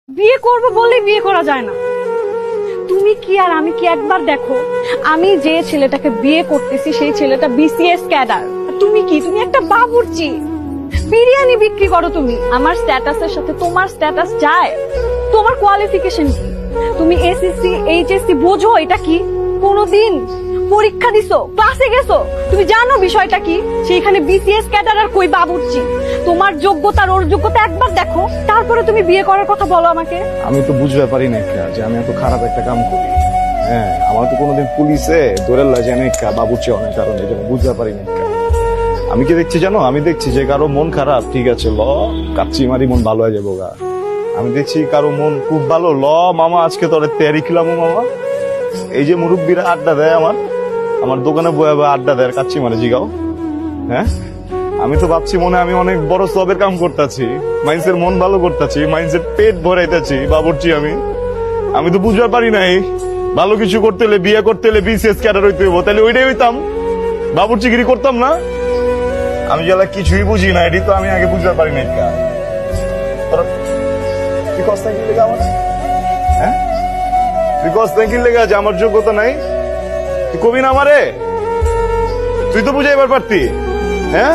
বিয়ে করবো বললেই বিয়ে করা যায় না। তুমি কি আর আমি কি একবার দেখো, আমি যে ছেলেটাকে বিয়ে করতেছি সেই ছেলেটা বিসিএস ক্যাডার। তুমি কি, তুমি একটা বাবুর্চি, বিরিয়ানি বিক্রি করো তুমি। আমার স্ট্যাটাসের সাথে তোমার স্ট্যাটাস যায়? তোমার কোয়ালিফিকেশন কি? তুমি এসএসসি এইচএসসি বোঝো এটা কি? কোনদিন পরীক্ষা দিছো, ক্লাসে গেছো? তুমি জানো বিষয়টা কি? সেইখানে বিসিএস ক্যাডার আর কই বাবুর্চি। তোমার যোগ্যতা আর ওর যোগ্যতা একবার দেখো, তারপরে তুমি বিয়ে করার কথা বলো আমাকে। আমি তো বুঝতে পারি না যে আমি এত খারাপ একটা কাম করি। হ্যাঁ, আমার তো কোনোদিন পুলিশে ধরে লয় যে আমি বাবুর্চি অনেক কারণে বুঝতে পারি না। আমি কি দেখছি জানো, আমি দেখছি যে কারো মন খারাপ, ঠিক আছে ল কাচ্চি মারি মন ভালো হয়ে যাবো গা। আমি দেখছি কারো মন খুব ভালো, ল মামা আজকে তোরে তেয়ারি খিলামো মামা। এই যে মুরব্বীরা আড্ডা দেয় আমার দোকানে বয়ে বয়ে আড্ডা দেয় কাচ্চি মারে জিগাও। হ্যাঁ, আমি তো ভাবছি মনে আমি অনেক বড় সবের কাম করতেছি, মাইন্সের মন ভালো করতেছি, মাইন্সের পেট ভরাইতেছি বাবুর্চি। আমি তো বুঝতে পারি নাই ভালো কিছু করতে হলে, বিয়ে করতে হলে বিসিএস ক্যাডার হইতে হইব, তাহলে ওইটাই হইতাম, বাবুর্চিগিরি করতাম না। আমি যারা কিছুই বুঝি না, এটি তো আমি আগে বুঝতে পারি নাই। তুই কষ্ট কি লেগে আমার, হ্যাঁ তুই কষ্ট কি লেগে আছে? আমার যোগ্যতা নাই, তুই কবি না আমারে, তুই তো বুঝাইবার পারতি। হ্যাঁ,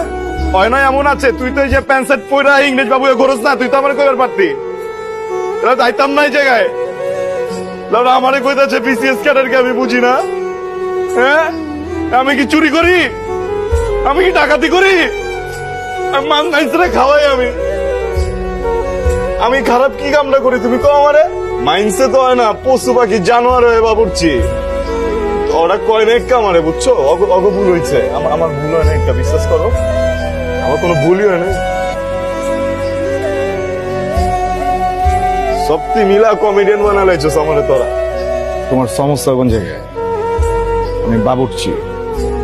হয় নয় এমন আছে, তুই তো এই যে প্যান্ট শার্ট পরা ইংরেজ বাবু ঘরস না, তুই তো আমার কইবার পারতি। এরা যাইতাম না এই জায়গায়, আমারে কইতাছে বিসিএস ক্যাডারকে আমি বুঝি না। হ্যাঁ, আমি কি চুরি করি? আমি কি ডাকাতি করি? মাংসরা খাওয়াই আমি খারাপ কি কামটা করি তুমি কো আমারে? মাইন্সে তো হয় না, পশু পাখি জানোয়ার হয়ে বাবুর্চি। ওরা কয় না একটা আমারে, বুঝছো? অগ ভুল হয়েছে, আমার ভুল হয় না একটা, বিশ্বাস করো আমার কোনো ভুলই হয় না। সত্যি মিলা কমেডিয়ান বানালাইছো আমারে তোরা। তোমার সমস্যা কোন জায়গায়? আমি বাবুর্চি।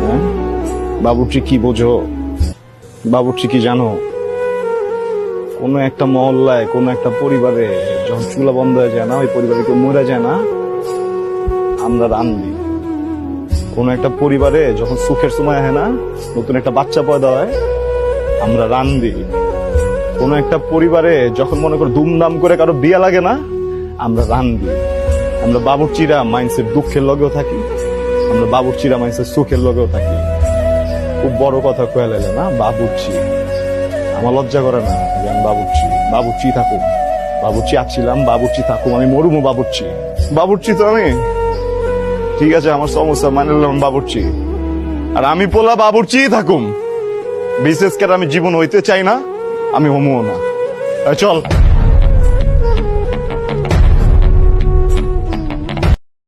হ্যাঁ, বাবুর্চি কি বোঝো? বাবুর্চি কি জানো? কোন একটা মহল্লায়, কোন একটা পরিবারে যখন চুলা বন্ধ হয়ে যায় না, ওই পরিবারে কেউ মরে যায় না, আমরা রান্ধি। কোন একটা পরিবারে যখন সুখের সময় হয় না, নতুন একটা বাচ্চা পয়দা হয়, আমরা রান্ধি। কোন একটা পরিবারে যখন মনে করো ধুমধাম করে কারো বিয়ে লাগে না, আমরা রান্ধি। আমরা বাবুর্চিরা মাইন্সের দুঃখের লগেও থাকি, আমরা বাবুর্চিরা মাইন্সের সুখের লগেও থাকি। খুব বড় কথা কয়ে লাগে না বাবুর্চি। আমার লজ্জা করে না যে আমি বাবুর্চি থাকুক, বাবুর্চি আছিলাম, বাবুর্চি থাকুক, আমি মরুমো বাবুর্চি তো আমি। ঠিক আছে, আমার সমস্যা মানে নিলাম বাবুর্চি, আর আমি পোলা বাবুর্চি থাকুম। বিশেষ করে আমি জীবন হইতে চাই না, আমি হমো না। চল।